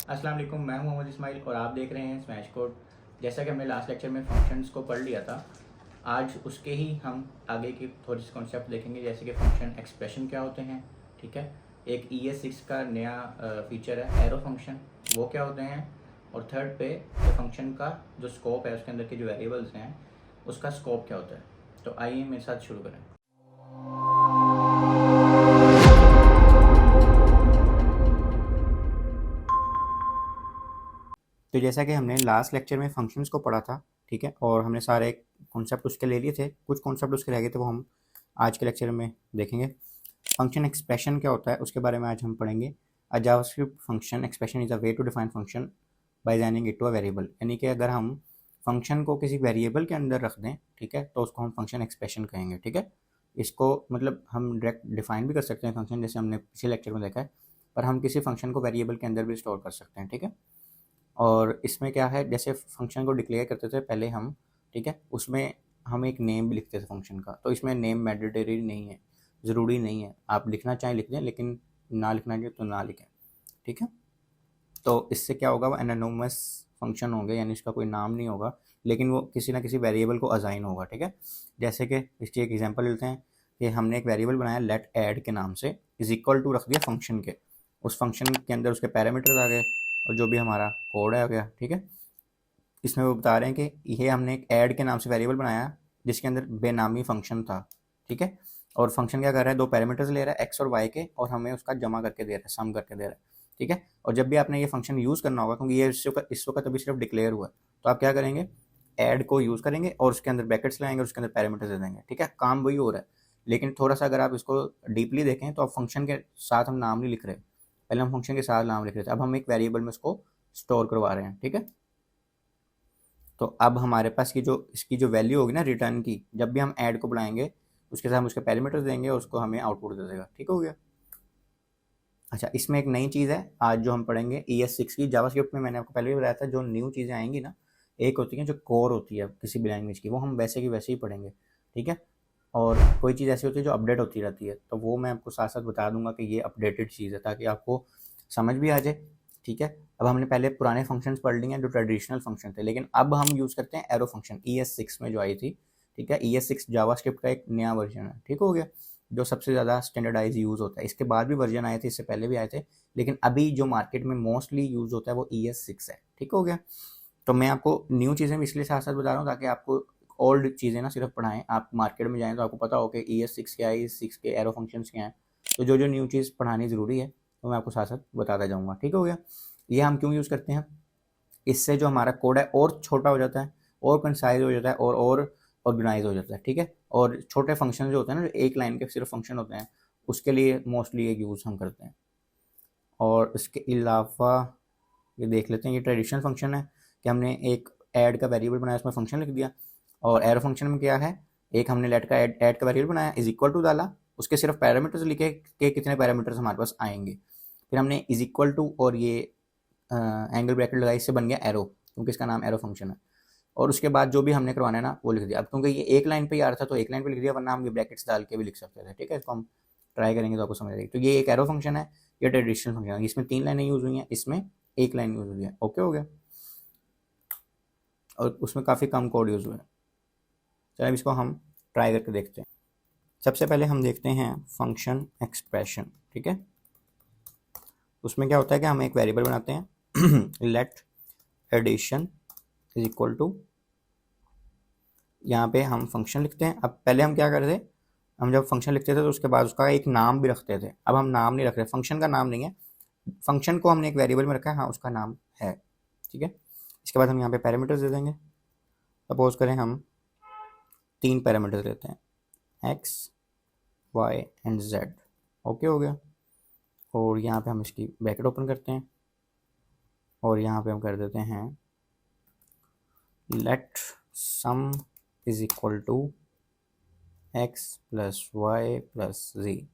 अस्सलाम वालेकुम, मैं हूं मोहम्मद इस्माइल और आप देख रहे हैं स्मैश कोड। जैसा कि हमने लास्ट लेक्चर में फंक्शंस को पढ़ लिया था, आज उसके ही हम आगे की थोड़ी सी कॉन्सेप्ट देखेंगे, जैसे कि फंक्शन एक्सप्रेशन क्या होते हैं। ठीक है, एक ES6 का नया फीचर है एरो फंक्शन, वो क्या होते हैं, और थर्ड पे फंक्शन का जो स्कोप है, उसके अंदर के जो वेरिएबल्स हैं उसका स्कोप क्या होता है। तो आइए मेरे साथ शुरू करें। तो जैसा कि हमने लास्ट लेक्चर में फंक्शंस को पढ़ा था, ठीक है, और हमने सारे कॉन्सेप्ट उसके ले लिए थे, कुछ कॉन्सेप्ट उसके रह गए थे, वो हम आज के लेक्चर में देखेंगे। फंक्शन एक्सप्रेशन क्या होता है उसके बारे में आज हम पढ़ेंगे। A JavaScript function expression is a way to define function by assigning it to a variable, यानी कि अगर हम फंक्शन को किसी वेरिएबल के अंदर रख दें, ठीक है, तो उसको हम फंक्शन एक्सप्रेशन कहेंगे। ठीक है, इसको मतलब हम डायरेक्ट डिफाइन भी कर सकते हैं फंक्शन, जैसे हमने पिछले लेक्चर में देखा है, पर हम किसी फंक्शन को वेरिएबल के अंदर भी स्टोर कर सकते हैं। ठीक है, और इसमें क्या है, जैसे फंक्शन को डिक्लेयर करते थे पहले हम, ठीक है, उसमें हम एक नेम भी लिखते थे फंक्शन का, तो इसमें नेम मैंडेटरी नहीं है, ज़रूरी नहीं है, आप लिखना चाहें लिख दें, लेकिन ना लिखना चाहिए तो ना लिखें। ठीक है, तो इससे क्या होगा, वो एनोनिमस फंक्शन होंगे, यानी इसका कोई नाम नहीं होगा, लेकिन वो किसी ना किसी वेरिएबल को असाइन होगा। ठीक है, जैसे कि इसकी एक एग्जांपल लेते हैं कि हमने एक वेरिएबल बनाया लेट ऐड के नाम से, इज इक्वल टू रख दिया फंक्शन के, उस फंक्शन के अंदर उसके पैरामीटर्स आ गए और जो भी हमारा कोड है आ गया। ठीक है, इसमें वो बता रहे हैं कि ये हमने एक ऐड के नाम से वेरिएबल बनाया जिसके अंदर बेनामी फंक्शन था। ठीक है, और फंक्शन क्या कर रहा है, दो पैरामीटर्स ले रहा है एक्स और वाई के, और हमें उसका जमा करके दे रहा है, सम करके दे रहा है। ठीक है, और जब भी आपने ये फंक्शन यूज़ करना होगा, क्योंकि ये इस वक्त अभी सिर्फ डिक्लेयर हुआ है, तो आप क्या करेंगे, ऐड को यूज़ करेंगे और उसके अंदर ब्रैकेट्स लगाएंगे और उसके अंदर पैरामीटर्स दे देंगे। ठीक है, काम वही हो रहा है, लेकिन थोड़ा सा अगर आप इसको डीपली देखें तो अब फंक्शन के साथ हम नाम नहीं लिख रहे, पहले हम फंक्शन के साथ नाम लिख रहे थे, अब हम एक वेरिएबल में उसको स्टोर करवा रहे हैं। ठीक है, तो अब हमारे पास की जो इसकी जो वैल्यू होगी ना रिटर्न की, जब भी हम ऐड को बुलाएंगे उसके साथ हम उसके पैरामीटर्स देंगे और उसको हमें आउटपुट दे देगा। ठीक हो गया। अच्छा, इसमें एक नई चीज़ है आज जो हम पढ़ेंगे ES6 की। जावास्क्रिप्ट में मैंने आपको पहले भी बताया था, जो न्यू चीज़ें आएंगी ना, एक होती है जो कोर होती है किसी भी लैंग्वेज की, वो हम वैसे की वैसे ही पढ़ेंगे। ठीक है, और कोई चीज़ ऐसी होती है जो अपडेट होती रहती है, तो वो मैं आपको साथ साथ बता दूंगा कि ये अपडेटेड चीज़ है, ताकि आपको समझ भी आ जाए। ठीक है, अब हमने पहले पुराने फंक्शंस पढ़ लिए हैं जो ट्रेडिशनल फंक्शन थे, लेकिन अब हम यूज़ करते हैं एरो फंक्शन ES6 में जो आई थी। ठीक है, ES6 जावास्क्रिप्ट का एक नया वर्जन है। ठीक हो गया, जो सबसे ज़्यादा स्टैंडर्डाइज यूज़ होता है। इसके बाद भी वर्जन आए थे, इससे पहले भी आए थे, लेकिन अभी जो मार्केट में मोस्टली यूज़ होता है वो ES6 है। ठीक हो गया, तो मैं आपको न्यू चीज़ें भी इसलिए साथ साथ बता रहा हूँ ताकि आपको ओल्ड चीज़ें ना सिर्फ पढ़ाएं, आप मार्केट में जाएँ तो आपको पता हो कि ES6 क्या है, ES6 के एरो फंक्शंस क्या हैं। तो जो जो न्यू चीज़ पढ़ानी ज़रूरी है तो मैं आपको साथ साथ बताता जाऊँगा। ठीक हो गया, ये हम क्यों यूज़ करते हैं, इससे जो हमारा कोड है और छोटा हो जाता है, और कंसाइज हो जाता है, और ऑर्गेनाइज हो जाता है। ठीक है, और छोटे फंक्शन जो होते हैं ना, जो एक लाइन के सिर्फ फंक्शन होते हैं, उसके लिए मोस्टली एक यूज़ हम करते हैं। और इसके अलावा ये देख लेते हैं, ये ट्रेडिशनल फंक्शन है कि हमने एक ऐड का वेरिएबल बनाया, उसमें फंक्शन लिख दिया। और एरो फंक्शन में क्या है, एक हमने लेट का ऐड का वेरिएबल बनाया, इज इक्वल टू डाला, उसके सिर्फ पैरामीटर्स लिखे कि कितने पैरामीटर्स हमारे पास आएंगे, फिर हमने इज इक्वल टू और ये एंगल ब्रैकेट लगाई, इससे बन गया एरो, क्योंकि इसका नाम एरो फंक्शन है। और उसके बाद जो भी हमने करवाना है ना वो लिख दिया। अब क्योंकि ये एक लाइन पे ही आ रहा था तो एक लाइन पे लिख दिया, वरना हम ये ब्रैकेट्स डाल के भी लिख सकते थे। ठीक है, इसको हम ट्राई करेंगे तो आपको समझ आएगी। तो ये एक एरो फंक्शन है, ये ट्रेडिशनल फंक्शन है, इसमें 3 लाइनें यूज़ हुई हैं, इसमें एक लाइन यूज़ हुई है। ओके हो गया, और उसमें काफ़ी कम कोड यूज़ हुआ है। चलिए अब इसको हम ट्राई करके देखते हैं। सबसे पहले हम देखते हैं फंक्शन एक्सप्रेशन। ठीक है, उसमें क्या होता है कि हम एक वेरिएबल बनाते हैं let addition is equal to, यहाँ पे हम फंक्शन लिखते हैं। अब पहले हम क्या करते थे, हम जब फंक्शन लिखते थे तो उसके बाद उसका एक नाम भी रखते थे। अब हम नाम नहीं रख रहे, फंक्शन का नाम नहीं है, फंक्शन को हमने एक वेरिएबल में रखा है, हाँ उसका नाम है। ठीक है, इसके बाद हम यहाँ पे पैरामीटर्स दे देंगे। सपोज करें हम 3 पैरामीटर्स लेते हैं, X Y and Z. Okay हो गया, और यहाँ पे हम इसकी ब्रैकेट ओपन करते हैं और यहाँ पे हम कर देते हैं let sum is equal to X plus Y plus Z.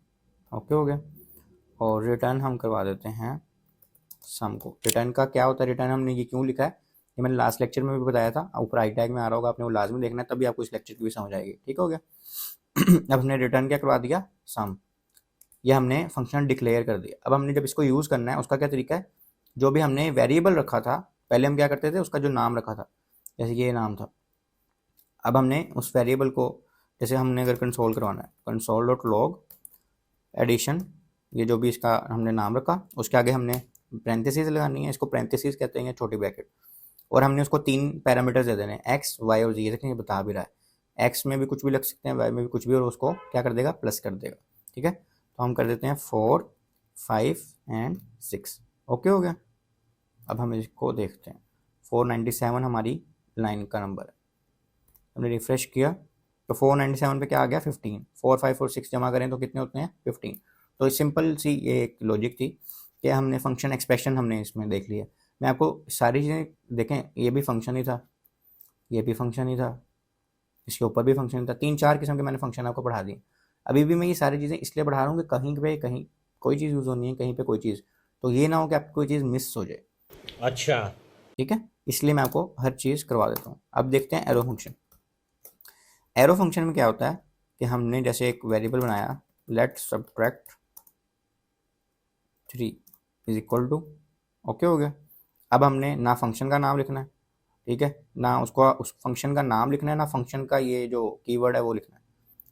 Okay हो गया, और रिटर्न हम करवा देते हैं सम को। रिटर्न का क्या होता है, रिटर्न हमने ये क्यों लिखा है ये मैंने लास्ट लेक्चर में भी बताया था, ऊपर आई टैग में आ रहा होगा, आपने वो लाजमी देखना है, तभी आपको इस लेक्चर की भी समझ आएगी। ठीक हो गया अब हमने रिटर्न क्या करवा दिया, सम, ये हमने फंक्शन डिक्लेयर कर दिया। अब हमने जब इसको यूज़ करना है उसका क्या तरीका है, जो भी हमने वेरिएबल रखा था, पहले हम क्या करते थे, उसका जो नाम रखा था, जैसे ये नाम था, अब हमने उस वेरिएबल को, जैसे हमने अगर कंसोल करवाना है, कंसोल डॉट लॉग एडिशन, ये जो भी इसका हमने नाम रखा, उसके आगे हमने पैरेंथेसिस लगानी है, इसको पैरेंथेसिस कहते हैं, छोटी ब्रैकेट, और हमने उसको 3 पैरामीटर्स दे देने हैं, एक्स वाई और जी। ये देखें, ये बता भी रहा है, एक्स में भी कुछ भी लग सकते हैं, वाई में भी कुछ भी, और उसको क्या कर देगा, प्लस कर देगा। ठीक है, तो हम कर देते हैं 4, 5 एंड 6। ओके हो गया। अब हम इसको देखते हैं, 497 हमारी लाइन का नंबर है। हमने रिफ्रेश किया तो 497 पे क्या आ गया, 15। 4, 5 और 6 जमा करें तो कितने होते हैं, 15। तो सिंपल सी ये एक लॉजिक थी कि हमने फंक्शन एक्सप्रेशन हमने इसमें देख लिया। मैं आपको सारी चीज़ें देखें, ये भी फंक्शन ही था, ये भी फंक्शन ही था, इसके ऊपर भी फंक्शन था, 3-4 किस्म के मैंने फंक्शन आपको पढ़ा दिए। अभी भी मैं ये सारी चीज़ें इसलिए पढ़ा रहा हूँ कि कहीं पे कहीं कोई चीज़ यूज़ होनी है, कहीं पे कोई चीज़, तो ये ना हो कि आपको कोई चीज़ मिस हो जाए। अच्छा। ठीक है, इसलिए मैं आपको हर चीज़ करवा देता हूँ। अब देखते हैं एरो फंक्शन। एरो फंक्शन में क्या होता है कि हमने जैसे एक वेरिएबल बनाया, let subtract 3 is equal to, okay हो गया। अब हमने ना फंक्शन का नाम लिखना है, ठीक है, ना उसको उस फंक्शन का नाम लिखना है, ना फंक्शन का ये जो कीवर्ड है वो लिखना है।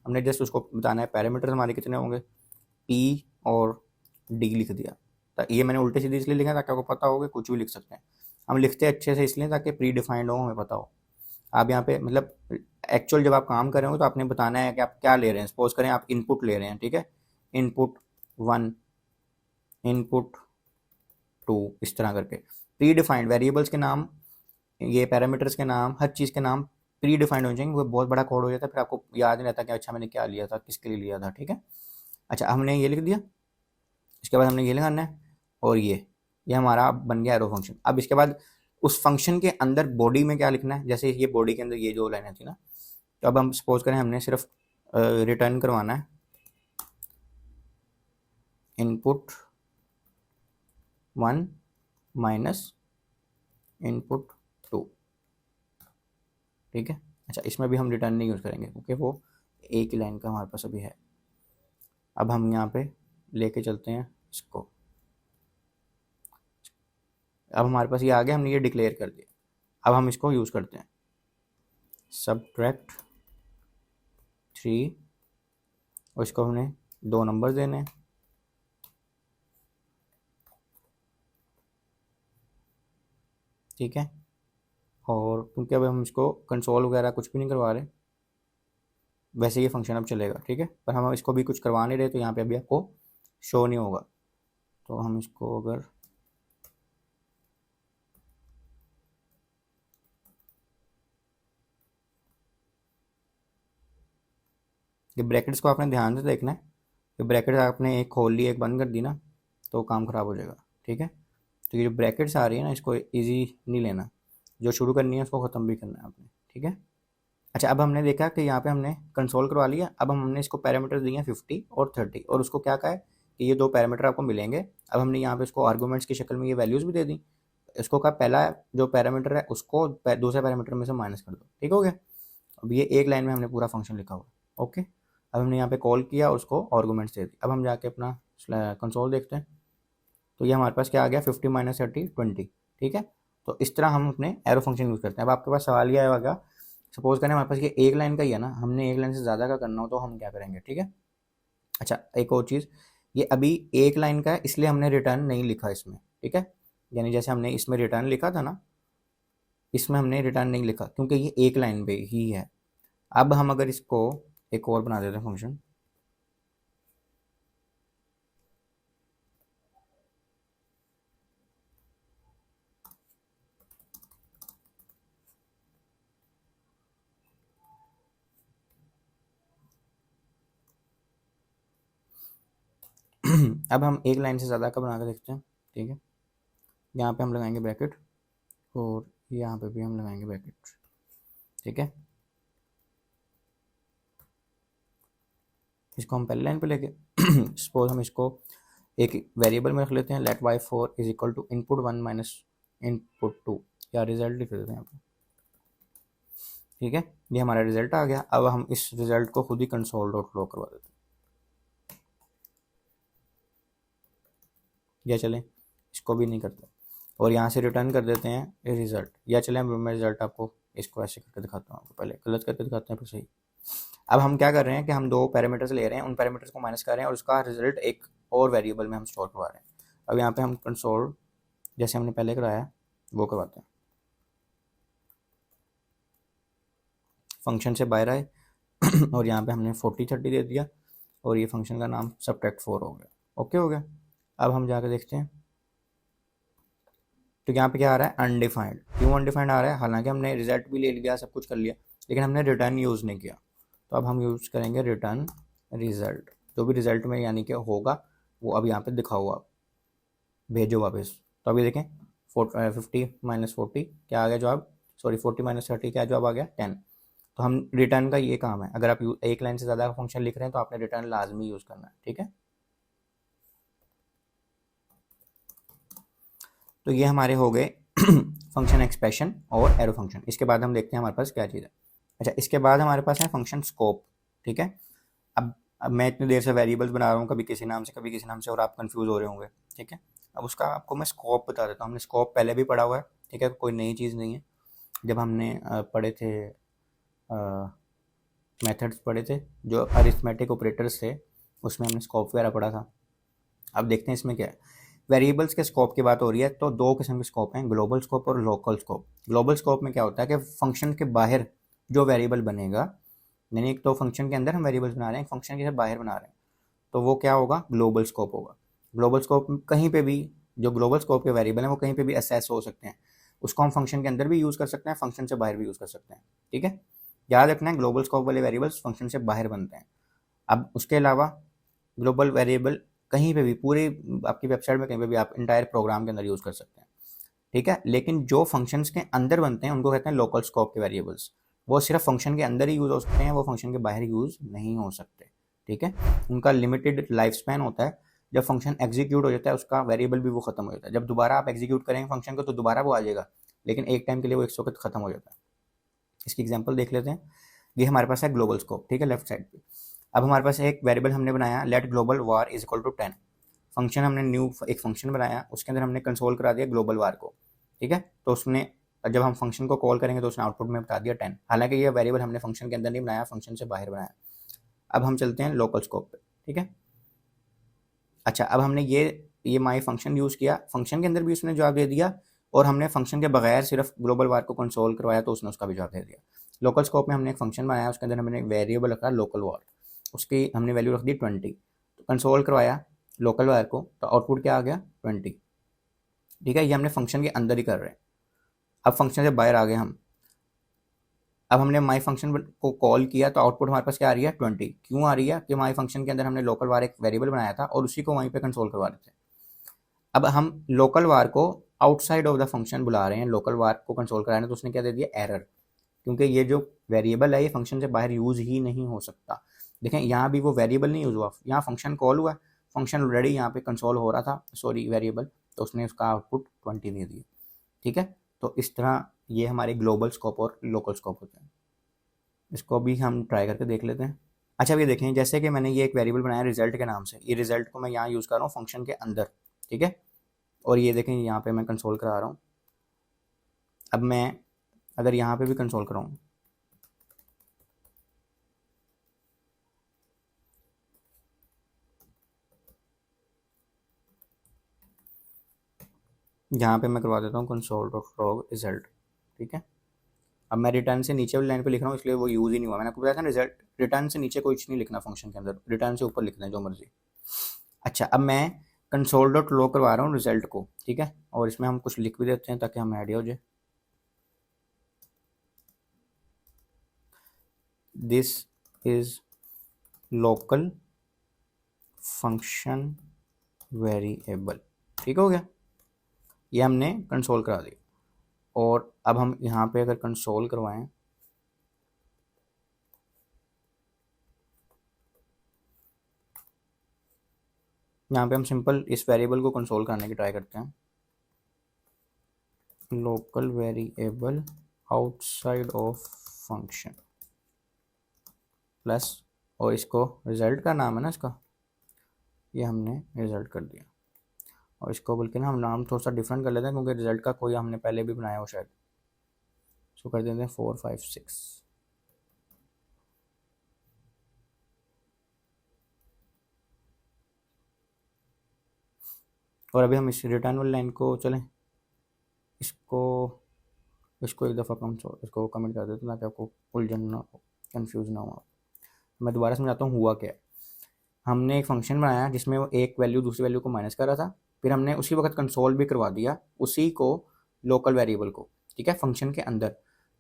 हमने जस्ट उसको बताना है पैरामीटर्स हमारे कितने होंगे, पी और डी लिख दिया। तो ये मैंने उल्टे सीधे इसलिए लिखा ताकि आपको पता हो कि कुछ भी लिख सकते हैं। हम लिखते हैं अच्छे से इसलिए ताकि प्री डिफाइंड हो, हमें पता हो। आप यहाँ पे मतलब एक्चुअल जब आप काम कर रहे हो तो आपने बताना है कि आप क्या ले रहे हैं। सपोज करें आप इनपुट ले रहे हैं, ठीक है, इनपुट 1, इनपुट 2, इस तरह करके प्री डिफाइंड वेरिएबल्स के नाम, ये पैरामीटर्स के नाम, हर चीज़ के नाम प्री डिफाइंड हो जाएंगे। वो बहुत बड़ा कोड हो जाता है, फिर आपको याद नहीं रहता कि अच्छा मैंने क्या लिया था, किसके लिए लिया था। ठीक है, अच्छा हमने ये लिख दिया, इसके बाद हमने ये लगाना है, और ये हमारा बन गया एरो फंक्शन। अब इसके बाद उस फंक्शन के अंदर बॉडी में क्या लिखना है, जैसे ये बॉडी के अंदर ये जो लाइनें थी ना, तो अब हम सपोज करें हमने सिर्फ रिटर्न करवाना है इनपुट 1 माइनस इनपुट 2। ठीक है, अच्छा इसमें भी हम रिटर्न नहीं यूज़ करेंगे क्योंकि वो एक ही लाइन का हमारे पास अभी है। अब हम यहाँ पे लेके चलते हैं इसको, अब हमारे पास ये आ गया, हमने ये डिक्लेयर कर दिया। अब हम इसको यूज़ करते हैं, सब्ट्रैक्ट 3, और इसको हमने 2 नंबर देने हैं। ठीक है, और क्योंकि अब हम इसको कंसोल वगैरह कुछ भी नहीं करवा रहे, वैसे ये फंक्शन अब चलेगा। ठीक है, पर हम इसको भी कुछ करवा नहीं रहे, तो यहाँ पे अभी आपको शो नहीं होगा। तो हम इसको अगर ये ब्रैकेट्स को आपने ध्यान से देखना है कि ब्रैकेट्स आपने एक खोल ली एक बंद कर दी ना तो काम ख़राब हो जाएगा। ठीक है, तो ये जो ब्रैकेट्स आ रही है ना, इसको इजी नहीं लेना, जो शुरू करनी है उसको ख़त्म भी करना है आपने। ठीक है, अच्छा अब हमने देखा कि यहाँ पे हमने कंसोल करवा लिया। अब हमने इसको पैरामीटर दिए हैं 50 और 30, और उसको क्या कहा है कि ये 2 पैरामीटर आपको मिलेंगे। अब हमने यहाँ पे इसको आर्गूमेंट्स की शक्ल में ये वैल्यूज़ भी दे दी। इसको कहा पहला जो पैरामीटर है उसको दूसरे पैरामीटर में से माइनस कर दो। ठीक हो गया, अब ये एक लाइन में हमने पूरा फंक्शन लिखा हुआ। ओके, अब हमने यहाँ पे कॉल किया, उसको आर्गूमेंट्स दे दी। अब हम जाके अपना कंसोल देखते हैं, तो ये हमारे पास क्या आ गया, 50 माइनस 30 20। ठीक है, तो इस तरह हम अपने एरो फंक्शन यूज़ करते हैं। अब आपके पास सवाल ये आएगा, सपोज करें हमारे पास ये एक लाइन का ही है ना, हमने एक लाइन से ज़्यादा का करना हो तो हम क्या करेंगे। ठीक है, अच्छा एक और चीज़, ये अभी एक लाइन का है इसलिए हमने रिटर्न नहीं लिखा इसमें। ठीक है, यानी जैसे हमने इसमें रिटर्न लिखा था ना, इसमें हमने रिटर्न नहीं लिखा क्योंकि ये एक लाइन पे ही है। अब हम अगर इसको एक और बना देते हैं फंक्शन, अब हम एक लाइन से ज़्यादा का बना के देखते हैं। ठीक है, यहाँ पे हम लगाएंगे ब्रैकेट, और यहाँ पे भी हम लगाएंगे ब्रैकेट। ठीक है, इसको हम पहले लाइन पे लेके सपोज हम इसको एक वेरिएबल में रख लेते हैं, let y4 is equal to input 1 minus input 2, या रिजल्ट लिख देते हैं यहाँ पे। ठीक है, ये हमारा रिजल्ट आ गया। अब हम इस रिजल्ट को खुद ही कंसोल डॉट लॉग करवा देते हैं, या चलें इसको भी नहीं करते, और यहाँ से रिटर्न कर देते हैं रिजल्ट, या चले मैं रिजल्ट आपको इसको ऐसे करके दिखाता हूँ, आपको पहले गलत करके दिखाते हैं फिर सही। अब हम क्या कर रहे हैं कि हम दो पैरामीटर्स ले रहे हैं, उन पैरामीटर्स को माइनस कर रहे हैं और उसका रिजल्ट एक और वेरिएबल में हम स्टोर करवा रहे हैं। अब यहाँ पे हम कंसोल जैसे हमने पहले कराया वो करवाते हैं। फंक्शन से बाहर आए और यहाँ पे हमने 40 30 दे दिया और ये फंक्शन का नाम subtract4 हो गया। ओके हो गया। अब हम जाकर देखते हैं तो यहाँ पे क्या आ रहा है, अनडिफाइंड। क्यों अनडिफाइंड आ रहा है? हालांकि हमने रिजल्ट भी ले लिया, सब कुछ कर लिया, लेकिन हमने रिटर्न यूज़ नहीं किया। तो अब हम यूज़ करेंगे रिटर्न रिजल्ट। जो भी रिजल्ट में यानी कि होगा वो अब यहाँ पे दिखाओ, आप भेजो वापस। तो अभी देखें 50 - 40 क्या आ गया जवाब, सॉरी 40 - 30 क्या जवाब आ गया, 10। तो हम रिटर्न का ये काम है, अगर आप एक लाइन से ज़्यादा फंक्शन लिख रहे हैं तो आपने रिटर्न लाजमी यूज़ करना है, ठीक है। तो ये हमारे हो गए फंक्शन एक्सप्रेशन और एरो फंक्शन। इसके बाद हम देखते हैं हमारे पास क्या चीज़ है। अच्छा, इसके बाद हमारे पास है फंक्शन स्कोप, ठीक है। अब मैं इतनी देर से वेरिएबल्स बना रहा हूँ, कभी किसी नाम से कभी किसी नाम से, और आप कंफ्यूज हो रहे होंगे, ठीक है। अब उसका आपको मैं स्कोप बता देता हूँ। हमने स्कोप पहले भी पढ़ा हुआ है, ठीक है, कोई नई चीज़ नहीं है। जब हमने पढ़े थे मेथड्स पढ़े थे जो अरिथमेटिक ऑपरेटर्स थे, उसमें हमने स्कोप वगैरह पढ़ा था। अब देखते हैं इसमें क्या है। वेरिएबल्स के स्कोप की बात हो रही है तो दो किस्म के स्कोप हैं, ग्लोबल स्कोप और लोकल स्कोप। ग्लोबल स्कोप में क्या होता है कि फंक्शन के बाहर जो वेरिएबल बनेगा, यानी एक तो फंक्शन के अंदर हम वेरिएबल्स बना रहे हैं, फंक्शन के बाहर बना रहे हैं, तो वो क्या होगा, ग्लोबल स्कोप होगा। ग्लोबल स्कोप कहीं पे भी, जो ग्लोबल स्कोप के वेरिएबल हैं वो कहीं पे भी असेस हो सकते हैं। उसको हम फंक्शन के अंदर भी यूज़ कर सकते हैं, फंक्शन से बाहर भी यूज़ कर सकते हैं, ठीक है। याद रखना है ग्लोबल स्कोप वाले वेरिएबल्स फंक्शन से बाहर बनते हैं। अब उसके अलावा ग्लोबल वेरिएबल कहीं पे भी, पूरी आपकी वेबसाइट में कहीं पे भी आप इंटायर प्रोग्राम के अंदर यूज़ कर सकते हैं, ठीक है। लेकिन जो फंक्शंस के अंदर बनते हैं उनको कहते हैं लोकल स्कोप के वेरिएबल्स। वो सिर्फ फंक्शन के अंदर ही यूज़ हो सकते हैं, वो फंक्शन के बाहर यूज़ नहीं हो सकते, ठीक है। उनका लिमिटेड लाइफ स्पैन होता है। जब फंक्शन एग्जीक्यूट हो जाता है उसका वेरिएबल भी वो खत्म हो जाता है। जब दोबारा आप एग्जीक्यूट करेंगे फंक्शन को तो दोबारा वो आ जाएगा, लेकिन एक टाइम के लिए वो एक वक्त खत्म हो जाता है। इसकी एग्जाम्पल देख लेते हैं। ये हमारे पास है ग्लोबल स्कोप, ठीक है, लेफ्ट साइड पे। अब हमारे पास एक वेरिएबल हमने बनाया, let global var is equal to 10। Function हमने न्यू एक फंक्शन बनाया, उसके अंदर हमने कंसोल करा दिया ग्लोबल वार को, ठीक है। तो उसने जब हम फंक्शन को कॉल करेंगे तो उसने आउटपुट में बता दिया 10। हालांकि ये वेरिएबल हमने फंक्शन के अंदर नहीं बनाया, फंक्शन से बाहर बनाया। अब हम चलते हैं लोकल स्कोप पे, ठीक है। अच्छा, अब हमने ये माई फंक्शन यूज़ किया, फंक्शन के अंदर भी उसने जवाब दे दिया, और हमने फंक्शन के बगैर सिर्फ ग्लोबल वार को कंसोल करवाया तो उसने उसका भी जवाब दे दिया। लोकल स्कोप में हमने एक फंक्शन बनाया, उसके अंदर हमने वेरिएबल रखा लोकल वार, उसकी हमने वैल्यू रख दी 20। तो कंसोल करवाया लोकल वार को तो आउटपुट क्या आ गया, 20, ठीक है। ये हमने फंक्शन के अंदर ही कर रहे हैं। अब फंक्शन से बाहर आ गए हम। अब हमने माई फंक्शन को कॉल किया तो आउटपुट हमारे पास क्या आ रही है, 20। क्यों आ रही है कि माई फंक्शन के अंदर हमने लोकल वार एक वेरिएबल बनाया था और उसी को वहीं पे कंसोल करवा रहे थे। अब हम लोकल वार को आउटसाइड ऑफ द फंक्शन बुला रहे हैं, लोकल वार को कंसोल करा रहे हैं, तो उसने क्या दे दिया, एरर। क्योंकि ये जो वेरिएबल है ये फंक्शन से बाहर यूज़ ही नहीं हो सकता। देखें यहाँ भी वो वेरिएबल नहीं यूज़ हुआ, यहाँ फंक्शन कॉल हुआ, फंक्शन ऑलरेडी यहाँ पे कंसोल हो रहा था, सॉरी वेरिएबल, तो उसने उसका आउटपुट 20 दे दिया, ठीक है। तो इस तरह ये हमारे ग्लोबल स्कोप और लोकल स्कोप होते हैं। इसको भी हम ट्राई करके देख लेते हैं। अच्छा, अब ये देखें, जैसे कि मैंने ये एक वेरिएबल बनाया रिजल्ट के नाम से, ये रिजल्ट को मैं यहाँ यूज़ कर रहा हूँ फंक्शन के अंदर, ठीक है। और ये देखें यहाँ पे मैं कंसोल करा रहा हूँ। अब मैं अगर यहाँ पे भी कंसोल कराऊँ, यहाँ पे मैं करवा देता हूँ कंसोल डॉट लॉग रिजल्ट, ठीक है। अब मैं रिटर्न से नीचे वाली लाइन पे लिख रहा हूँ इसलिए वो यूज़ ही नहीं हुआ। मैंने आपको बताया था रिजल्ट रिटर्न से नीचे कुछ नहीं लिखना फंक्शन के अंदर, रिटर्न से ऊपर लिखना है जो मर्जी। अच्छा, अब मैं कंसोल डॉट लॉग करवा रहा हूँ रिजल्ट को, ठीक है, और इसमें हम कुछ लिख भी देते हैं ताकि हमें आइडिया हो जाए। This is local function variable, ठीक हो गया। ये हमने कंसोल करा दिया। और अब हम यहाँ पे अगर कंसोल करवाएं, यहाँ पे हम सिंपल इस वेरिएबल को कंसोल करने की ट्राई करते हैं, local variable outside of function plus, और इसको रिजल्ट का नाम है ना इसका, ये हमने रिजल्ट कर दिया। और इसको बोल के ना हम नाम थोड़ा सा डिफरेंट कर लेते हैं क्योंकि रिजल्ट का कोई हमने पहले भी बनाया हो शायद। इसको कर देते हैं 456। और अभी हम इस रिटर्न वाली लाइन को चलें, इसको इसको एक दफ़ा इसको कमेंट कर देते हैं ताकि आपको उलझन ना हो, कन्फ्यूज ना हो। मैं दोबारा समझाता हूँ हुआ क्या है। हमने एक फंक्शन बनाया जिसमें वो एक वैल्यू दूसरी वैल्यू को माइनस कर रहा था, फिर हमने उसी वक्त कंसोल भी करवा दिया उसी को लोकल वेरिएबल को, ठीक है, फंक्शन के अंदर,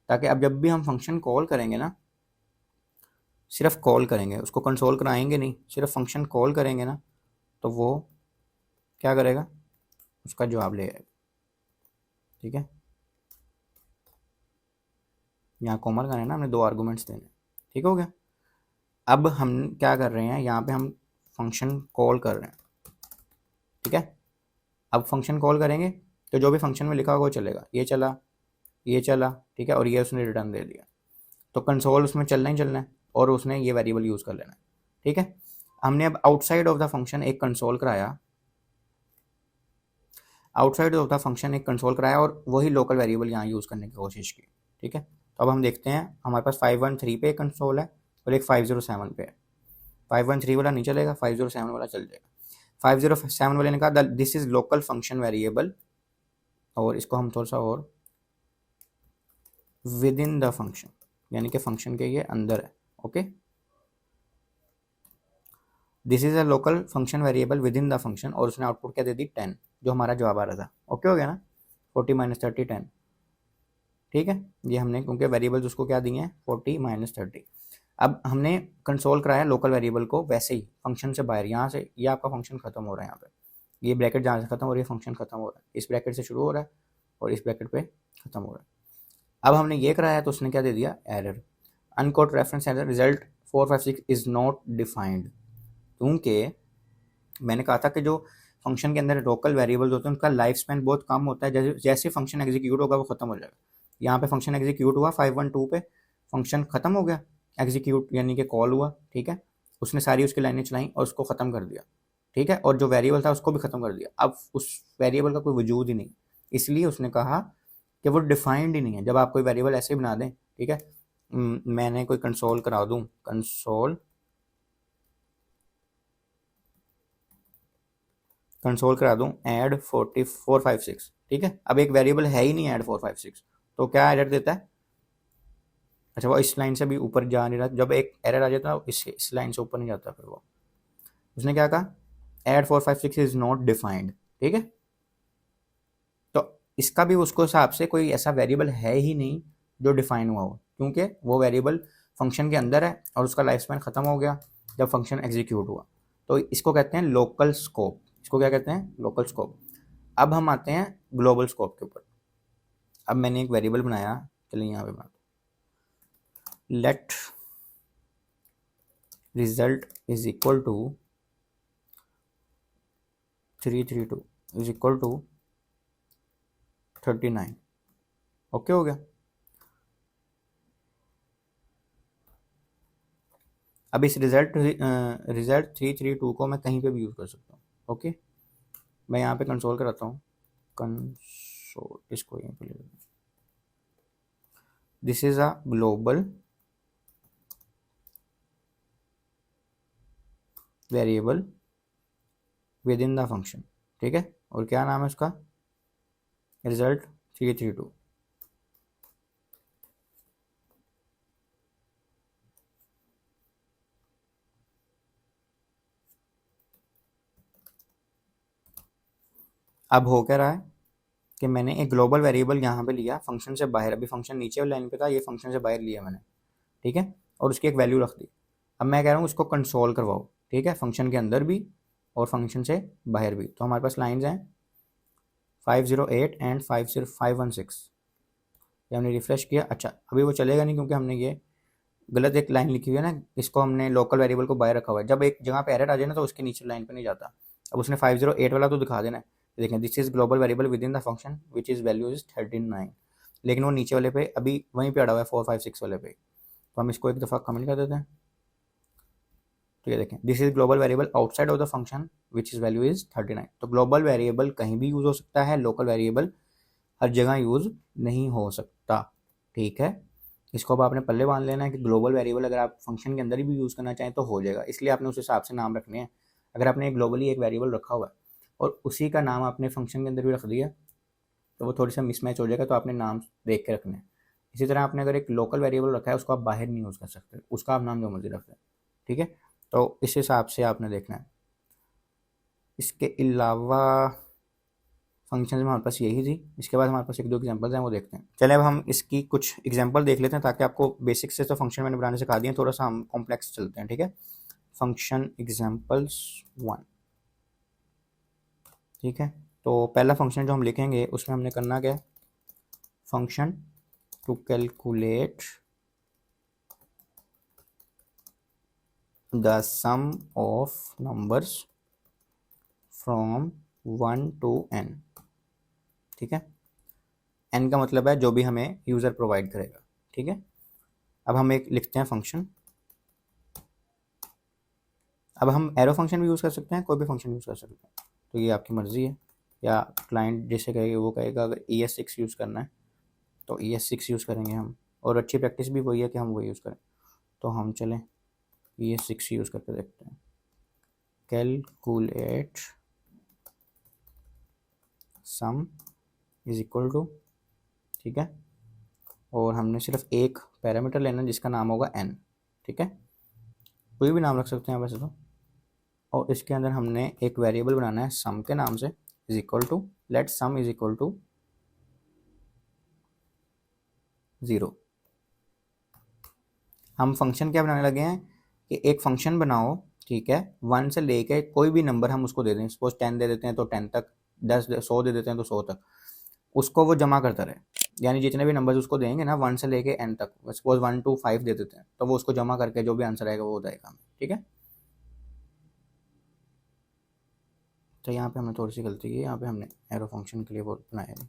ताकि अब जब भी हम फंक्शन कॉल करेंगे ना, सिर्फ कॉल करेंगे, उसको कंसोल कराएंगे नहीं, सिर्फ फंक्शन कॉल करेंगे ना, तो वो क्या करेगा, उसका जवाब ले आएगा। ठीक है, यहाँ कॉमन करना है ना, हमने दो आर्गूमेंट्स देने। ठीक हो गया। अब हम क्या कर रहे हैं, यहाँ पे हम फंक्शन कॉल कर रहे हैं। ठीक है, अब फंक्शन कॉल करेंगे तो जो भी फंक्शन में लिखा होगा वो चलेगा, ये चला, ये चला, ठीक है, और ये उसने रिटर्न दे दिया, तो कंसोल उसमें चलना ही चलना है और उसने ये वेरिएबल यूज़ कर लेना है। ठीक है, हमने अब आउटसाइड ऑफ द फंक्शन एक कंसोल कराया, आउटसाइड ऑफ द फंक्शन एक कंसोल कराया और वही लोकल वेरिएबल यहाँ यूज़ करने की कोशिश की। ठीक है, तो अब हम देखते हैं, हमारे पास 513 पे एक कंसोल है और एक 507 पे है। 513 वाला नहीं चलेगा, 507 वाला चल जाएगा। 507 वाले ने कहा this is local function variable, और इसको हम थोड़ा सा और विद इन द फंक्शन, यानी कि फंक्शन के ये अंदर है। Okay, this is a local function variable with in the function, और उसने आउटपुट क्या दे दी, 10, जो हमारा जवाब आ रहा था। ओके हो गया ना, 40 - 30 10। ठीक है, ये हमने क्योंकि वेरिएबल्स उसको क्या दिए हैं, 40 - 30। अब हमने कंसोल कराया लोकल वेरिएबल को वैसे ही फंक्शन से बाहर, यहाँ से ये आपका फंक्शन खत्म हो रहा है, यहाँ पे ये ब्रैकेट जहाँ से खत्म हो रही है फंक्शन खत्म हो रहा है, इस ब्रैकेट से शुरू हो रहा है और इस ब्रैकेट पे खत्म हो रहा है। अब हमने ये कराया तो उसने क्या दे दिया, error, unquote reference error, result 456 is not defined. क्योंकि मैंने कहा था कि जो फंक्शन के अंदर लोकल वेरिएबल्स होते हैं उनका लाइफ स्पैन बहुत कम होता है, जैसे जैसे फंक्शन एग्जीक्यूट होगा वो खत्म हो जाएगा। यहाँ पे फंक्शन एग्जीक्यूट हुआ 512 पे, फंक्शन खत्म हो गया, एग्जीक्यूट यानी कि कॉल हुआ। ठीक है, उसने सारी उसकी लाइनें चलाई और उसको ख़त्म कर दिया। ठीक है, और जो वेरिएबल था उसको भी ख़त्म कर दिया, अब उस वेरिएबल का कोई वजूद ही नहीं, इसलिए उसने कहा कि वो डिफाइंड ही नहीं है। जब आप कोई वेरिएबल ऐसे बना दें, ठीक है, मैंने कोई कंसोल करा दूं, कंसोल करा दूं ऐड 456, ठीक है, अब एक वेरिएबल है ही नहीं ऐड 456, तो क्या एरर देता है, अच्छा वो इस लाइन से भी ऊपर जा नहीं रहा, जब एक एरर आ जाता है इस लाइन से ऊपर नहीं जाता, फिर वो उसने क्या कहा, ऐड 456 इज नॉट डिफाइंड। ठीक है, तो इसका भी उसको हिसाब से कोई ऐसा वेरिएबल है ही नहीं जो डिफाइन हुआ हो, क्योंकि वो वेरिएबल फंक्शन के अंदर है और उसका लाइफ स्पैन खत्म हो गया जब फंक्शन एग्जीक्यूट हुआ। तो इसको कहते हैं लोकल स्कोप, इसको क्या कहते हैं, लोकल स्कोप। अब हम आते हैं ग्लोबल स्कोप के ऊपर। अब मैंने एक वेरिएबल बनाया, चलिए यहाँ पे बनाते, let result is equal to 332 is equal to 39। Okay हो गया। अब इस रिजल्ट 332 को मैं कहीं पे भी यूज़ कर सकता हूँ। ओके, मैं यहाँ पे कंसोल कराता हूँ, कंसोल, इसको यहाँ पे ले लेते हैं, this is a global variable with in the function. ठीक है, और क्या नाम है उसका, रिजल्ट 332। अब हो क्या रहा है कि मैंने एक ग्लोबल वेरिएबल यहाँ पे लिया फंक्शन से बाहर, अभी फंक्शन नीचे वाली लाइन पे था, ये फंक्शन से बाहर लिया मैंने। ठीक है, और उसकी एक वैल्यू रख दी। अब मैं कह रहा हूँ उसको कंसोल करवाओ, ठीक है, फंक्शन के अंदर भी और फंक्शन से बाहर भी। तो हमारे पास लाइन्स हैं 508 एंड 516, ये हमने रिफ्रेश किया। अच्छा, अभी वो चलेगा नहीं क्योंकि हमने ये गलत एक लाइन लिखी हुई है ना, इसको हमने लोकल वेरिएबल को बाहर रखा हुआ है, जब एक जगह पे एरर आ जाए ना तो उसके नीचे लाइन पे नहीं जाता। अब उसने 508 वाला तो दिखा देना है, देखें this is global variable with in the function which is value is 39, लेकिन वो नीचे वाले पे अभी वहीं पे अड़ा हुआ है 456 वाले पे। तो हम इसको एक दफ़ा कमेंट कर देते हैं, तो ये देखें, this is global variable outside of the function which is value is 39। तो ग्लोबल वेरिएबल कहीं भी यूज़ हो सकता है, लोकल वेरिएबल हर जगह यूज़ नहीं हो सकता, ठीक है। इसको अब आपने पल्ले बांध लेना है कि ग्लोबल वेरिएबल अगर आप फंक्शन के अंदर ही भी यूज़ करना चाहें तो हो जाएगा, इसलिए आपने उस हिसाब से नाम रखने हैं। अगर आपने ग्लोबली एक वेरिएबल रखा हुआ है और उसी का नाम आपने फंक्शन के अंदर भी रख दिया तो वो थोड़ी सा मिसमैच हो जाएगा, तो आपने नाम देख के रखने हैं। इसी तरह आपने अगर एक लोकल वेरिएबल रखा है उसको आप बाहर नहीं यूज़ कर सकते, उसका आप नाम जो मर्जी रख दें, ठीक है। तो इस हिसाब से आपने देखना है। इसके अलावा फंक्शन में हमारे पास यही थी। इसके बाद हमारे पास एक दो एग्जांपल्स हैं, वो देखते हैं। चले अब हम इसकी कुछ एग्जांपल देख लेते हैं ताकि आपको बेसिक से तो फंक्शन मैंने बनाने सिखा दिए, थोड़ा सा हम कॉम्प्लेक्स चलते हैं, ठीक है। फंक्शन एग्जांपल्स 1, ठीक है। तो पहला फंक्शन जो हम लिखेंगे उसमें हमने करना क्या है, function to calculate the sum of numbers from 1 to n, ठीक है। n का मतलब है जो भी हमें यूज़र प्रोवाइड करेगा, ठीक है। अब हम एक लिखते हैं फंक्शन। अब हम एरो फंक्शन भी यूज़ कर सकते हैं, कोई भी फंक्शन यूज़ कर सकते हैं, तो ये आपकी मर्ज़ी है। या क्लाइंट जैसे कहेगा वो कहेगा अगर ES6 यूज़ करना है तो ES6 यूज़ करेंगे हम, और अच्छी प्रैक्टिस भी वही है कि हम वो यूज़ करें। तो हम चलें ES6 यूज़ करके देखते हैं। Calculate sum is equal to, ठीक है। और हमने सिर्फ एक पैरामीटर लेना जिसका नाम होगा n, ठीक है। कोई भी नाम रख सकते हैं वैसे तो। और इसके अंदर हमने एक वेरिएबल बनाना है सम के नाम से, is equal to, let sum is equal to 0। हम फंक्शन क्या बनाने लगे हैं कि एक फंक्शन बनाओ, ठीक है, 1 से लेके कोई भी नंबर हम उसको दे दें। सपोज 10 दे देते हैं तो 10 तक, 100 दे देते हैं तो 100 तक, उसको वो जमा करता रहे। यानी जितने भी नंबर्स उसको देंगे ना 1 से लेके n तक, सपोज 1 to 5 दे देते हैं तो वो उसको जमा करके जो भी आंसर आएगा वो देगा, ठीक है। तो यहाँ पे हमने थोड़ी सी गलती की, यहाँ पे हमने एरो फंक्शन के लिए वो बनाया नहीं।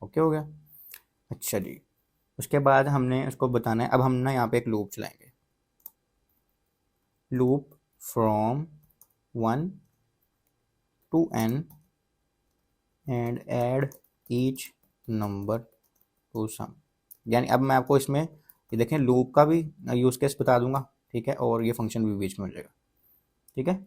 ओके हो गया। अच्छा जी, उसके बाद हमने उसको बताना है। अब हम ना यहाँ पे एक लूप चलाएंगे, loop from 1 to n and add each number to sum. यानी अब मैं आपको इसमें ये देखें लूप का भी यूज़ केस बता दूंगा, ठीक है, और ये फंक्शन भी बीच में हो जाएगा, ठीक है।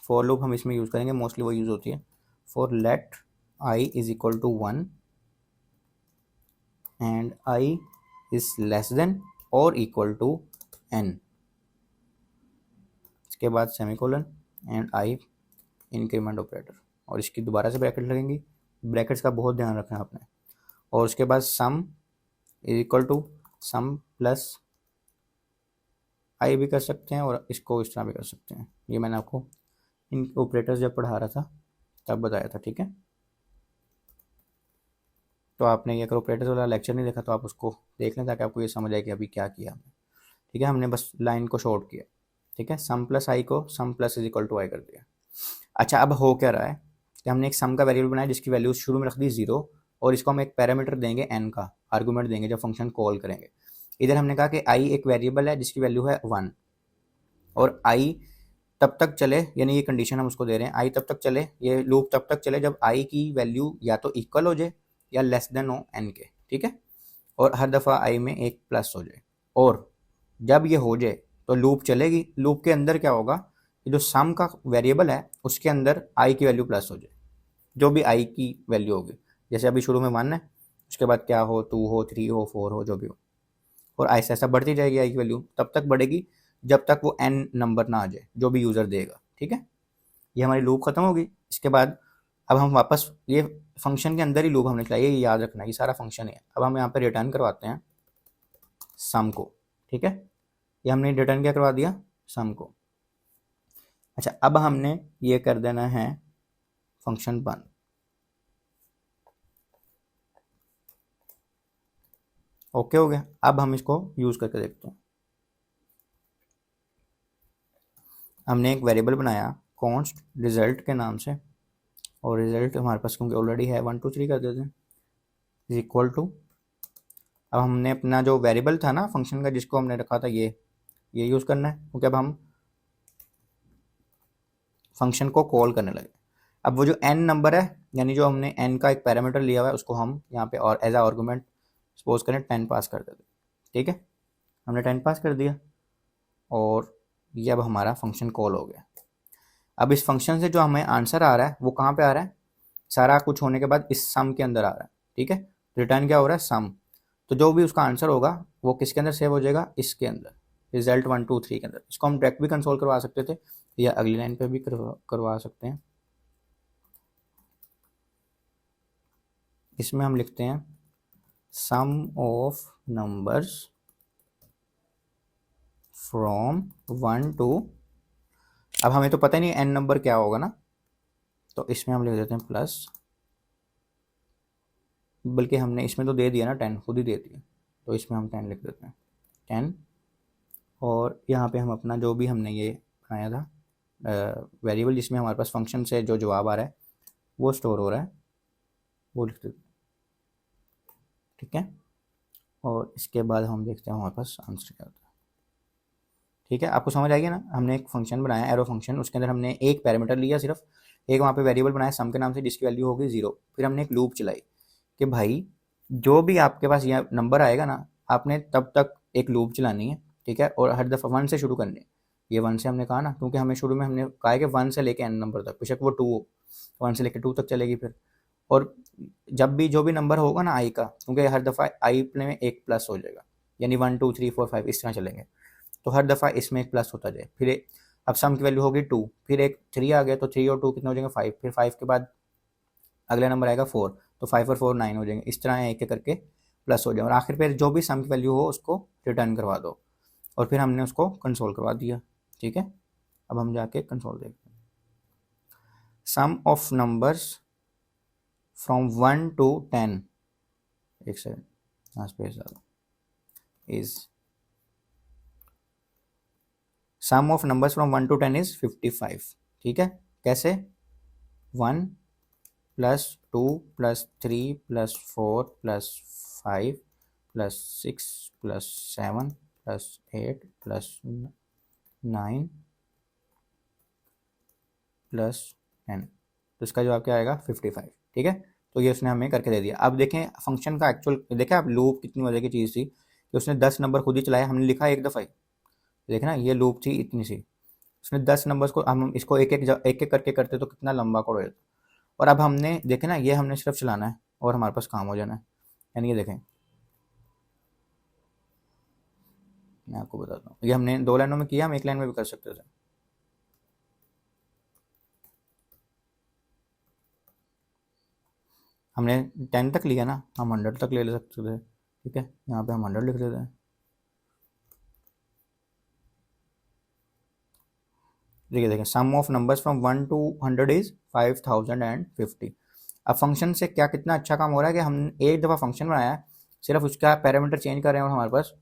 फॉर लूप हम इसमें यूज़ करेंगे, मोस्टली वो यूज़ होती है। For let i is equal to 1 and i is less than or equal to n, इसके बाद semicolon and i increment operator, और इसकी दोबारा से ब्रैकेट लगेंगी। ब्रैकेट्स का बहुत ध्यान रखना है आपने। और उसके बाद sum is equal to sum plus i भी कर सकते हैं और इसको इस तरह भी कर सकते हैं। ये मैंने आपको इन ऑपरेटर्स जब पढ़ा रहा था तब बताया था, ठीक है। तो आपने ये अगर ऑपरेटर्स वाला लेक्चर नहीं देखा तो आप उसको देख लें ताकि आपको ये समझ आए कि अभी क्या किया हमने, ठीक है। हमने बस लाइन को शॉर्ट किया, ठीक है। सम प्लस आई को सम प्लस इज इक्वल टू आई कर दिया। अच्छा, अब हो क्या रहा है कि हमने एक सम का वेरिएबल बनाया जिसकी वैल्यू शुरू में रख दी 0, और इसको हम एक पैरामीटर देंगे n का, आर्गूमेंट देंगे जब फंक्शन कॉल करेंगे। इधर हमने कहा कि i एक वेरिएबल है जिसकी वैल्यू है 1, और i तब तक चले, यानी ये कंडीशन हम उसको दे रहे हैं, i तब तक चले, ये लूप तब तक चले जब i की वैल्यू या तो इक्वल हो जाए या लेस देन हो n के, ठीक है। और हर दफ़ा i में एक प्लस हो जाए, और जब ये हो जाए तो लूप चलेगी। लूप के अंदर क्या होगा, जो सम का वेरिएबल है उसके अंदर i की वैल्यू प्लस हो जाए, जो भी i की वैल्यू होगी। जैसे अभी शुरू में 1 है, उसके बाद क्या हो, 2 हो, 3 हो, 4 हो, जो भी हो, और ऐसा ऐसा बढ़ती जाएगी i की वैल्यू, तब तक बढ़ेगी जब तक वो n नंबर ना आ जाए जो भी यूज़र देगा, ठीक है। ये हमारी लूप ख़त्म होगी। इसके बाद अब हम वापस ये फंक्शन के अंदर ही लूप हमने चलाया, ये याद रखना, ये सारा फंक्शन है। अब हम यहाँ पे रिटर्न करवाते हैं सम को, ठीक है। ये हमने रिटर्न क्या करवा दिया, सम को। अच्छा, अब हमने ये कर देना है फंक्शन बंद। ओके हो गया। अब हम इसको यूज़ करके देखते हैं। हमने एक वेरिएबल बनाया कॉन्स्ट रिजल्ट के नाम से, और रिजल्ट हमारे पास क्योंकि ऑलरेडी है 1 2 3 कर देते हैं, इज इक्वल टू। अब हमने अपना जो वेरिएबल था ना फंक्शन का जिसको हमने रखा था ये ये यूज़ करना है, क्योंकि अब हम फंक्शन को कॉल करने लगे। अब वो जो n नंबर है, यानी जो हमने n का एक पैरामीटर लिया हुआ है, उसको हम यहाँ पे और एज आर्गूमेंट सपोज करें 10 पास कर देते। ठीक है, हमने 10 पास कर दिया और ये अब हमारा फंक्शन कॉल हो गया। अब इस फंक्शन से जो हमें आंसर आ रहा है वो कहाँ पे आ रहा है, सारा कुछ होने के बाद इस सम के अंदर आ रहा है। ठीक है, रिटर्न क्या हो रहा है, सम। तो जो भी उसका आंसर होगा वो किसके अंदर सेव हो जाएगा, इसके अंदर, रिजल्ट 1 2 3 के अंदर। इसको हम डायरेक्ट भी कंसोल करवा सकते थे या अगली लाइन पे भी करवा सकते हैं। इसमें हम लिखते हैं sum of numbers from 1 to, अब हमें तो पता ही नहीं n नंबर क्या होगा ना, तो इसमें हम लिख देते हैं प्लस, बल्कि हमने इसमें तो दे दिया ना 10, खुद ही दे दिया, तो इसमें हम 10 लिख देते हैं 10। और यहाँ पे हम अपना जो भी हमने ये बनाया था वेरिएबल जिसमें हमारे पास फंक्शन से जो जवाब आ रहा है वो स्टोर हो रहा है, वो लिख देते हैं। ठीक है, और इसके बाद हम देखते हैं हमारे पास आंसर क्या होता है। ठीक है, आपको समझ आएगी ना, हमने एक फंक्शन बनाया एरो फंक्शन, उसके अंदर हमने एक पैरामीटर लिया सिर्फ, एक वहाँ पे वेरिएबल बनाया सम के नाम से जिसकी वैल्यू होगी 0। फिर हमने एक लूप चलाई कि भाई जो भी आपके पास यह नंबर आएगा ना, आपने तब तक एक लूप चलानी है। ठीक है, और हर दफ़ा 1 से शुरू करनी है। ये 1 से हमने कहा ना, क्योंकि हमें शुरू में हमने कहा है कि 1 से लेके n नंबर तक, बेशक वो 2 हो, 1 से लेके 2 तक चलेगी फिर। और जब भी जो भी नंबर होगा ना आई का, क्योंकि हर दफ़ा आई में एक प्लस हो जाएगा, यानी 1 2 3 4 5 इस तरह चलेंगे, तो हर दफ़ा इसमें एक प्लस होता जाए। फिर अब सम की वैल्यू होगी 2, फिर एक 3 आ गया, तो 3 और 2 कितने हो जाएंगे 5, फिर 5 के बाद अगला नंबर आएगा 4, तो 5 और 4 9 हो जाएंगे। इस तरह एक एक करके प्लस हो जाए और आखिर पर जो भी सम की वैल्यू हो उसको रिटर्न करवा दो, और फिर हमने उसको कंसोल करवा दिया। ठीक है, अब हम जाके कंसोल देखते हैं। Sum of numbers from 1 to 10, एक सेकेंड यहाँ स्पेस डालो, is sum of numbers from 1 to 10 is 55। ठीक है, कैसे, 1 plus 2 plus 3 plus 4 plus 5 plus 6 plus 7 plus 8 plus 9 plus 10, तो इसका जवाब क्या आएगा 55। ठीक है, तो ये उसने हमें करके दे दिया। अब देखें फंक्शन का एक्चुअल, देखें आप लूप कितनी मजे की चीज़ थी कि उसने 10 नंबर खुद ही चलाया, हमने लिखा एक दफ़ा ही, देखना ये लूप थी इतनी सी, उसने 10 नंबर्स को, हम इसको एक एक करके करते तो कितना लंबा कोड हो जाता। और अब हमने देखे ना, ये हमने सिर्फ चलाना है और हमारे पास काम हो जाना है। यानी ये देखें, मैं आपको बताता हूँ, ये हमने 2 लाइनों में किया, हम 1 लाइन में भी कर सकते थे। हमने 10 तक लिया ना, हम 100 तक ले सकते थे। ठीक है, यहाँ पे हम 100 लिख देते हैं। देखिए देखें, sum of numbers from 1 to 100 is 5050। अब फंक्शन से क्या कितना अच्छा काम हो रहा है कि हम एक दफ़ा फंक्शन बनाया है, सिर्फ उसका पैरामीटर चेंज कर रहे हैं और हमारे पास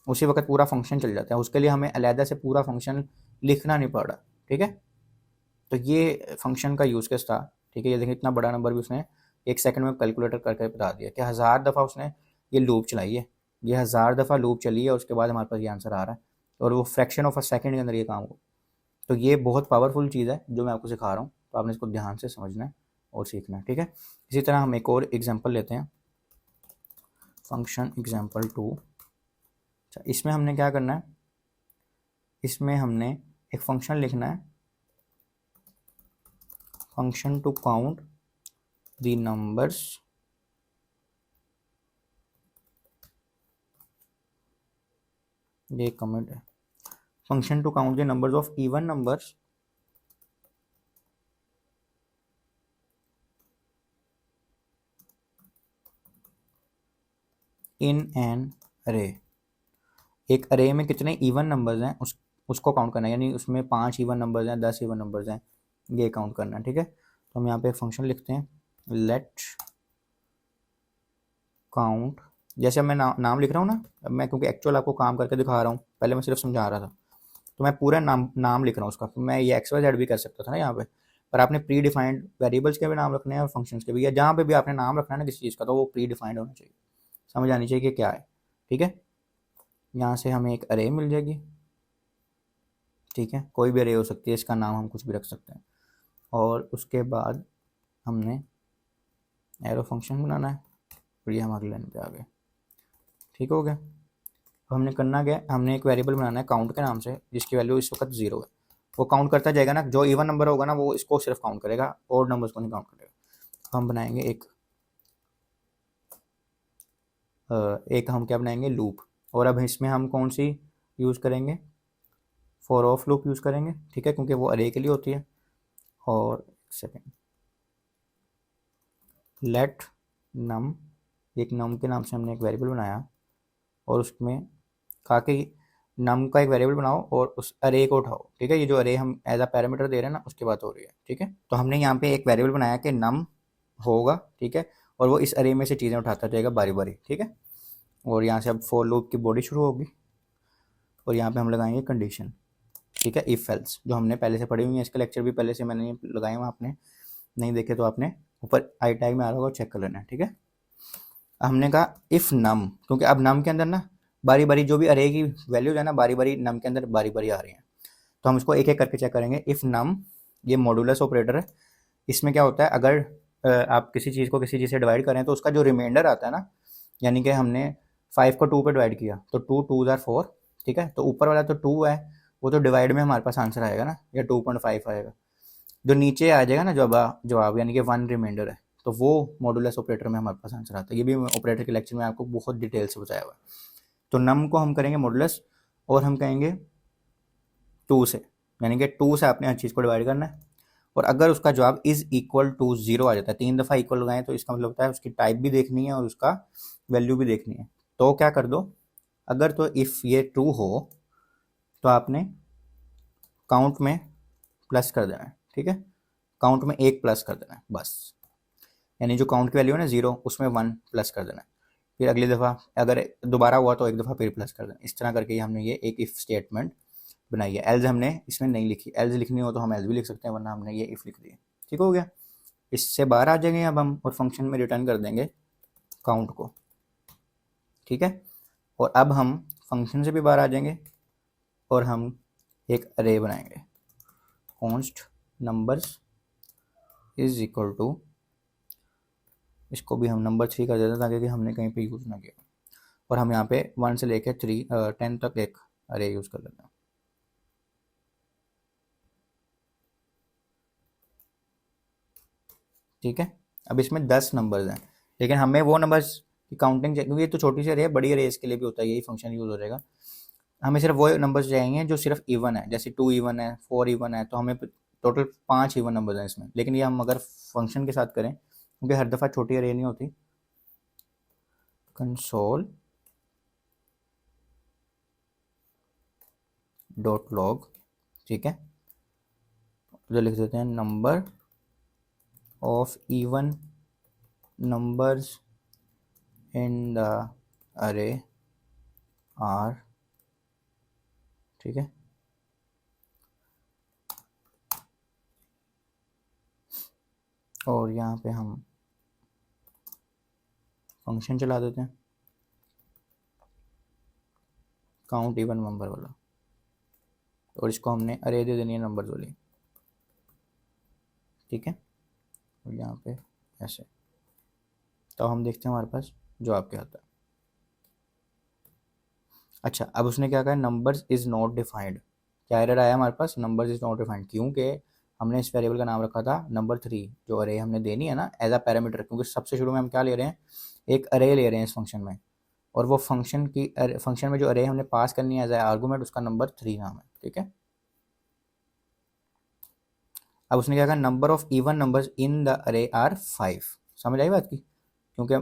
उसी वक्त पूरा फंक्शन चल जाता है। उसके लिए हमें अलहदा से पूरा फंक्शन लिखना नहीं पड़ रहा। ठीक है, तो ये फंक्शन का यूज़ केस था। ठीक है, ये देखिए इतना बड़ा नंबर भी उसने 1 सेकंड में कैलकुलेटर करके बता दिया कि 1000 दफ़ा उसने ये लूप चलाई है, ये 1000 दफ़ा लूप चली है और उसके बाद हमारे पास ये आंसर आ रहा है, और वो फ्रैक्शन ऑफ अ सेकंड के अंदर ये काम हो। तो ये बहुत पावरफुल चीज़ है जो मैं आपको सिखा रहा हूँ, तो आपने इसको ध्यान से समझना है और सीखना है। ठीक है, इसी तरह हम एक और एग्जांपल लेते हैं, फंक्शन एग्जांपल 2। अच्छा, इसमें हमने क्या करना है, इसमें हमने एक फंक्शन लिखना है, function to count the numbers ये कमेंट है, function to count the numbers of even numbers in N array. एक अरे में कितने इवन नंबर्स हैं उसको काउंट करना है, यानी उसमें 5 इवन नंबर्स हैं, 10 इवन नंबर्स हैं, ये काउंट करना है। ठीक है, तो हम यहाँ पे एक फंक्शन लिखते हैं, लेट काउंट, जैसे मैं नाम लिख रहा हूँ ना, अब मैं क्योंकि एक्चुअल आपको काम करके दिखा रहा हूँ, पहले मैं सिर्फ समझा रहा था, तो मैं पूरा नाम लिख रहा हूँ उसका। मैं ये XYZ भी कर सकता था ना यहाँ पे, पर आपने प्री डिफाइंड वेरिएबल्स के भी नाम रखने हैं और फंक्शंस के भी, या जहाँ पे भी आपने नाम रखना है ना किसी चीज़ का, तो वो प्री डिफाइंड होना चाहिए, समझ आनी चाहिए कि क्या है। ठीक है, यहाँ से हमें एक अरे मिल जाएगी, ठीक है, कोई भी अरे हो सकती है, इसका नाम हम कुछ भी रख सकते हैं। और उसके बाद हमने एरो फंक्शन बनाना है और ये हम अगले लाइन पे आ गए। ठीक हो गया। तो हमने करना क्या है, हमने एक वेरिएबल बनाना है काउंट के नाम से जिसकी वैल्यू इस वक्त 0 है। वो काउंट करता जाएगा ना, जो इवन नंबर होगा ना वो इसको सिर्फ काउंट करेगा, और नंबर्स को नहीं काउंट करेगा। हम बनाएंगे एक हम क्या बनाएंगे, लूप। और अब इसमें हम कौन सी यूज़ करेंगे, फॉर ऑफ लूप यूज़ करेंगे, ठीक है, क्योंकि वो अरे के लिए होती है। और सेकेंड, लेट नम, एक नम के नाम से हमने एक वेरिएबल बनाया और उसमें कहा कि नम का एक वेरिएबल बनाओ और उस अरे को उठाओ, ठीक है। ये जो अरे हम एज अ पैरामीटर दे रहे हैं ना, उसकी बात हो रही है, ठीक है। तो हमने यहाँ पे एक वेरिएबल बनाया कि नम होगा, ठीक है, और वो इस अरे में से चीज़ें उठाता जाएगा बारी बारी, ठीक है। और यहाँ से अब फॉर लूप की बॉडी शुरू होगी और यहाँ पे हम लगाएंगे कंडीशन, ठीक है, इफ एल्स, जो हमने पहले से पढ़ी हुई है। इसके लेक्चर भी पहले से मैंने लगाए हुए, आपने नहीं देखे तो आपने ऊपर आई टैग में आ रहा होगा, चेक कर लेना है, ठीक है। हमने कहा इफ नम, क्योंकि अब नम के अंदर ना बारी बारी जो भी अरे की वैल्यूज है ना, बारी बारी नम के अंदर बारी बारी आ रही हैं, तो हम इसको एक एक करके चेक करेंगे। इफ नम, ये मॉडुलस ऑपरेटर है। इसमें क्या होता है, अगर आप किसी चीज़ को किसी चीज़ से डिवाइड करें तो उसका जो रिमाइंडर आता है ना, यानी कि हमने 5 को 2 पे डिवाइड किया तो 2 2 ज़ार 4, ठीक है, तो ऊपर वाला तो 2 है, वो तो डिवाइड में हमारे पास आंसर आएगा ना, या 2.5 आएगा। जो नीचे आ जाएगा ना जवाब यानी कि 1 रिमाइंडर है, तो वो मॉडुलस ऑपरेटर में हमारे पास आंसर आता है। ये भी ऑपरेटर के लेक्चर में आपको बहुत डिटेल से बताया हुआ है। तो नम को हम करेंगे मॉडुलस, और हम कहेंगे 2 से, यानी कि 2 से आपने हर चीज़ को डिवाइड करना है। और अगर उसका जवाब इज इक्वल टू 0 आ जाता है, 3 दफ़ा इक्वल लगाएं, तो इसका मतलब होता है उसकी टाइप भी देखनी है और उसका वैल्यू भी देखनी है। तो क्या कर दो, अगर तो इफ़ ये ट्रू हो तो आपने काउंट में प्लस कर देना है, ठीक है, काउंट में एक प्लस कर देना है बस, यानी जो काउंट की वैल्यू है ना 0, उसमें 1 प्लस कर देना है। फिर अगली दफ़ा अगर दोबारा हुआ तो एक दफ़ा फिर प्लस कर देना। इस तरह करके हमने ये एक इफ़ स्टेटमेंट बनाई है। एल्स हमने इसमें नहीं लिखी, एल्स लिखनी हो तो हम एल्स भी लिख सकते हैं, वरना हमने ये इफ़ लिख दी। ठीक हो गया। इससे बाहर आ जाएंगे अब हम, और फंक्शन में रिटर्न कर देंगे काउंट को, ठीक है। और अब हम फंक्शन से भी बाहर आ जाएंगे और हम एक अरे बनाएंगे, const numbers is equal to, इसको भी हम नंबर 3 कर देते हैं ताकि हमने कहीं पे यूज़ ना किया। और हम यहाँ पे 1 से लेकर 10 तक एक अरे यूज़ कर लेते हैं, ठीक है। अब इसमें 10 नंबर्स हैं, लेकिन हमें वो नंबर्स की काउंटिंग चाहिए, क्योंकि ये तो छोटी सी अरे है, बड़ी अरे इसके लिए भी होता है, यही फंक्शन यूज़ हो जाएगा। हमें सिर्फ वो नंबर्स चाहिए जो सिर्फ इवन है, जैसे 2 इवन है, 4 इवन है, तो हमें टोटल 5 इवन नंबर्स हैं इसमें। लेकिन ये हम अगर फंक्शन के साथ करें, क्योंकि हर दफ़ा छोटी अरे नहीं होती, कंसोल डॉट लॉग, ठीक है, जो लिख देते हैं number of even numbers in the अरे आर, ठीक है। और यहाँ पे हम फंक्शन चला देते हैं काउंट इवन नंबर वाला, और इसको हमने अरे दे देनी है नंबर वाली, ठीक है। और यहाँ पे ऐसे, तो हम देखते हैं हमारे पास जवाब क्या आता है। अच्छा, अब उसने क्या कहा, नंबर्स इज़ नॉट डिफाइंड। क्या एरर आया हमारे पास, नंबर्स इज़ नॉट डिफाइंड, क्योंकि हमने इस वेरिएबल का नाम रखा था नंबर 3, जो अरे हमने देनी है ना एज अ पैरामीटर, क्योंकि सबसे शुरू में हम क्या ले रहे हैं, एक अरे ले रहे हैं इस फंक्शन में, और वो फंक्शन में जो अरे हमने पास करनी है एज ए आर्गूमेंट, उसका नंबर 3 नाम है, ठीक है। अब उसने क्या कहा, number of even numbers in the अरे आर 5। समझ आई बात की, क्योंकि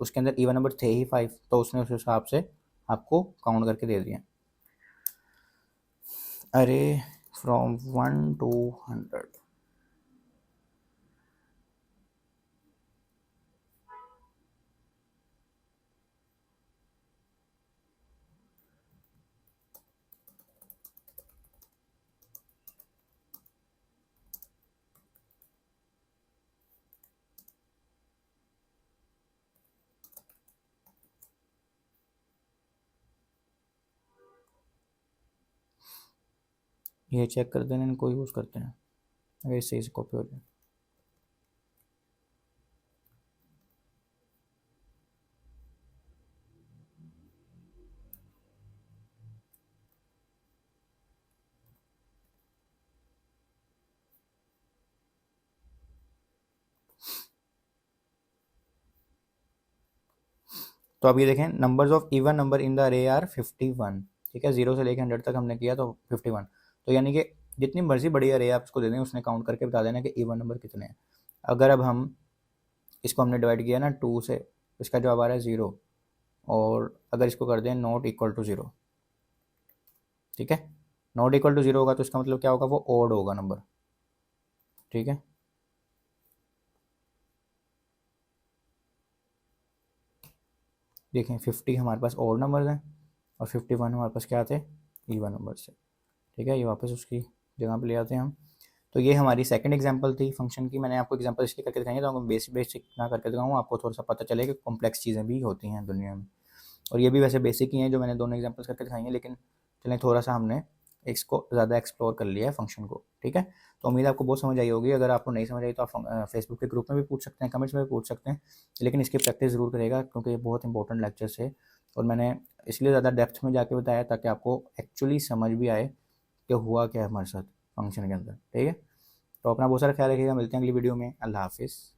उसके अंदर इवन नंबर थे ही 5, तो उसने उस हिसाब से आपको काउंट करके दे दिया। अरे फ्रॉम 1 to 100, ये चेक करते हैं, इनको यूज़ करते हैं अगर सही से कॉपी हो जाए। तो अब ये देखें, numbers of even number in the अरे आर 51। ठीक है, 0 से लेकर 100 तक हमने किया तो 51। तो यानी कि जितनी मर्जी बड़ी अरे आप उसको दे दें, उसने काउंट करके बता देना कि इवन नंबर कितने हैं। अगर अब हम इसको हमने डिवाइड किया ना 2 से, इसका जवाब आ रहा है 0। और अगर इसको कर दें नॉट इक्वल टू 0, ठीक है, नॉट इक्वल टू 0 होगा तो इसका मतलब क्या होगा, वो ओड होगा नंबर। ठीक है, देखें 50 हमारे पास ओड नंबर हैं और 51 हमारे पास क्या थे, इवन नंबर से। ठीक है, ये वापस उसकी जगह पे ले आते हैं हम। तो ये हमारी सेकंड एग्जांपल थी फंक्शन की। मैंने आपको एग्जांपल इसलिए करके दिखाई तो बेसिक बेसिक ना करके दिखाऊँ, आपको थोड़ा सा पता चले कि कॉम्प्लेक्स चीज़ें भी होती हैं दुनिया में। और ये भी वैसे बेसिक ही हैं जो मैंने दोनों एग्जांपल्स करके दिखाई हैं, लेकिन चलें थोड़ा सा हमने इसको ज़्यादा एक्सप्लोर कर लिया है फंक्शन को। ठीक है, तो उम्मीद आपको बहुत समझ आई होगी। अगर आपको नहीं समझ आई तो आप फेसबुक के ग्रुप में भी पूछ सकते हैं, कमेंट्स में भी पूछ सकते हैं, लेकिन इसकी प्रैक्टिस ज़रूर करेगा क्योंकि ये बहुत इंपॉर्टेंट लेक्चर्स है। और मैंने इसलिए ज़्यादा डेप्थ में जाके बताया ताकि आपको एक्चुअली समझ भी आए कि हुआ क्या है हमारे साथ फंक्शन के अंदर। ठीक है, तो अपना बहुत सारा ख्याल रखिएगा, मिलते हैं अगली वीडियो में। अल्लाह हाफिज़।